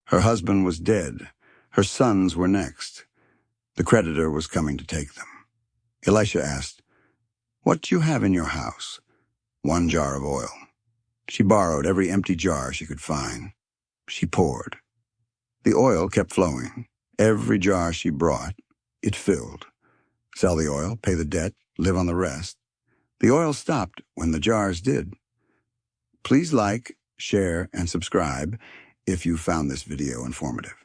Her husband was dead. Her sons were next. The creditor was coming to take them. Elisha asked, "What do you have in your house?" "1 jar of oil." She borrowed every empty jar she could find. She poured. The oil kept flowing. Every jar she brought, it filled. Sell the oil, pay the debt, live on the rest. The oil stopped when the jars did. Please like, share, and subscribe if you found this video informative.